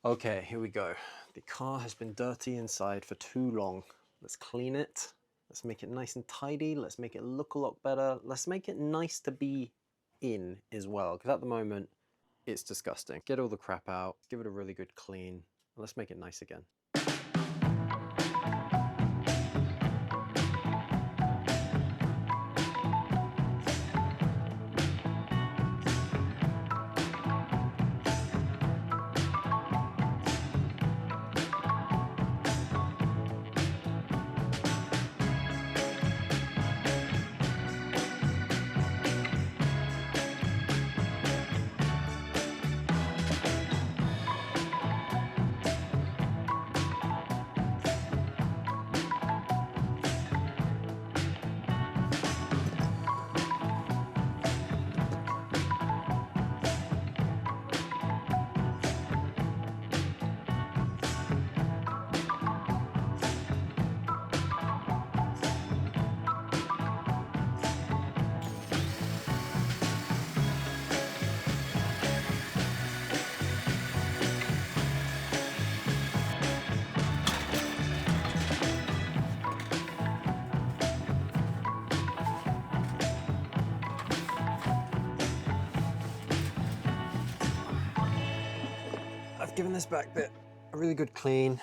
Okay, here we go. The car has been dirty inside for too long. Let's clean it. Let's make it nice and tidy. Let's make it look a lot better. Let's make it nice to be in as well, because at the moment, it's disgusting. Get all the crap out, give it a really good clean, and let's make it nice again. I've given this back bit a really good clean,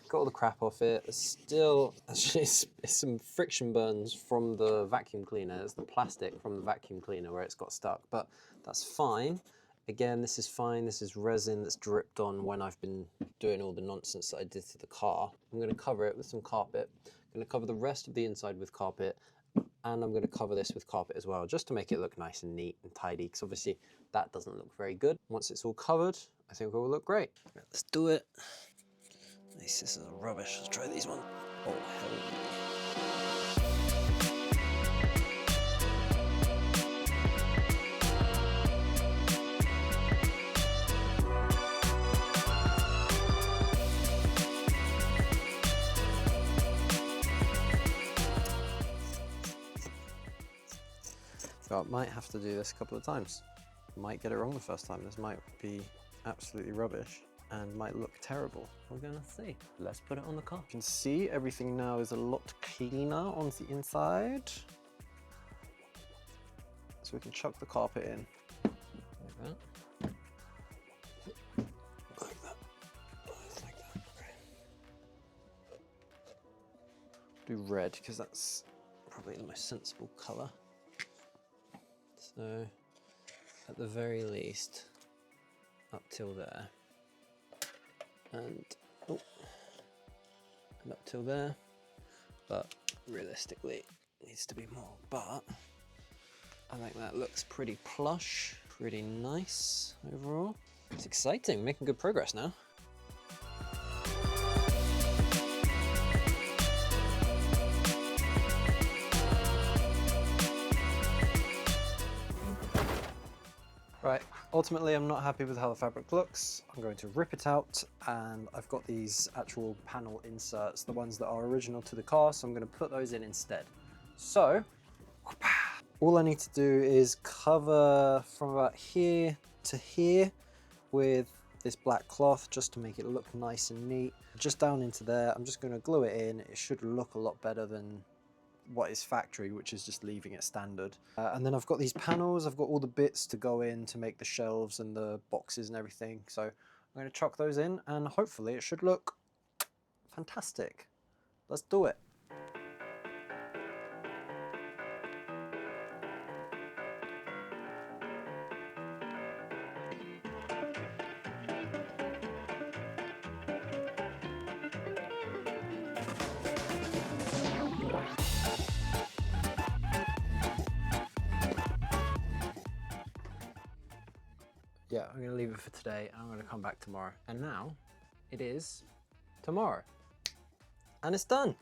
got all the crap off it. There's still actually some friction burns from the vacuum cleaner. It's the plastic from the vacuum cleaner where it's got stuck, but that's fine. Again, this is fine. This is resin that's dripped on when I've been doing all the nonsense that I did to the car. I'm going to cover it with some carpet. I'm going to cover the rest of the inside with carpet, and I'm going to cover this with carpet as well, just to make it look nice and neat and tidy, because obviously that doesn't look very good. Once it's all covered, I think it will look great. Right, let's do it. These scissors are rubbish. Let's try these ones. Oh, hell yeah. So I might have to do this a couple of times. Might get it wrong the first time. This might be absolutely rubbish and might look terrible. We're gonna see. Let's put it on the car. You can see everything now is a lot cleaner on the inside. So we can chuck the carpet in. Like that. Like that. Like that. Okay. Do red, because that's probably the most sensible colour. So, at the very least, up till there, and up till there, but realistically it needs to be more, but I think that looks pretty plush, pretty nice overall. It's exciting, making good progress now. Right, ultimately I'm not happy with how the fabric looks. I'm going to rip it out, and I've got these actual panel inserts, the ones that are original to the car, so I'm going to put those in instead. So, all I need to do is cover from about here to here with this black cloth, just to make it look nice and neat. Just down into there, I'm just going to glue it in. It should look a lot better than what is factory, which is just leaving it standard. And then I've got these panels, I've got all the bits to go in to make the shelves and the boxes and everything. So I'm going to chuck those in, and hopefully it should look fantastic. Let's do it. Yeah, I'm going to leave it for today, and I'm going to come back tomorrow. And now it is tomorrow, and it's done.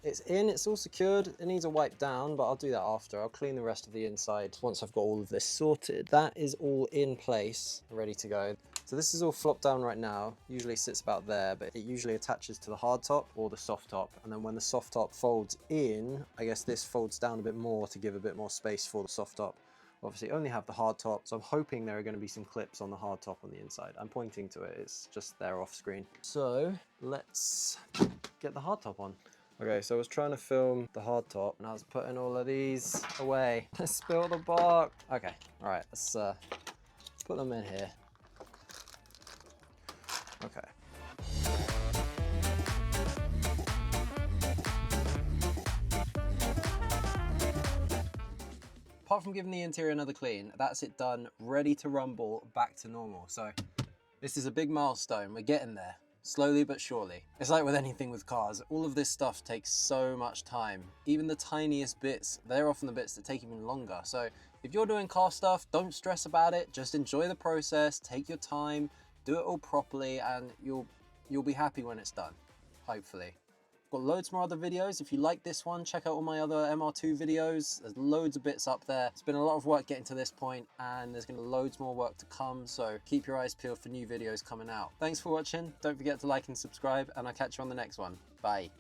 It's in, it's all secured. It needs a wipe down, but I'll do that after. I'll clean the rest of the inside once I've got all of this sorted. That is all in place, ready to go. So this is all flopped down right now. Usually sits about there, but it usually attaches to the hard top or the soft top. And then when the soft top folds in, I guess this folds down a bit more to give a bit more space for the soft top. Obviously only have the hard top, so I'm hoping there are going to be some clips on the hard top on the inside. I'm pointing to it, it's just there off screen. So let's get the hard top on. Okay, so I was trying to film the hard top and I was putting all of these away. I spilled the bark. Okay, all right, let's put them in here. Okay. Apart from giving the interior another clean, that's it done, ready to rumble back to normal. So this is a big milestone, we're getting there, slowly but surely. It's like with anything with cars, all of this stuff takes so much time. Even the tiniest bits, they're often the bits that take even longer. So if you're doing car stuff, don't stress about it, just enjoy the process, take your time, do it all properly, and you'll be happy when it's done, hopefully. Got loads more other videos. If you like this one, check out all my other MR2 videos. There's loads of bits up there. It's been a lot of work getting to this point, and there's going to be loads more work to come, so keep your eyes peeled for new videos coming out. Thanks for watching. Don't forget to like and subscribe, and I'll catch you on the next one. Bye.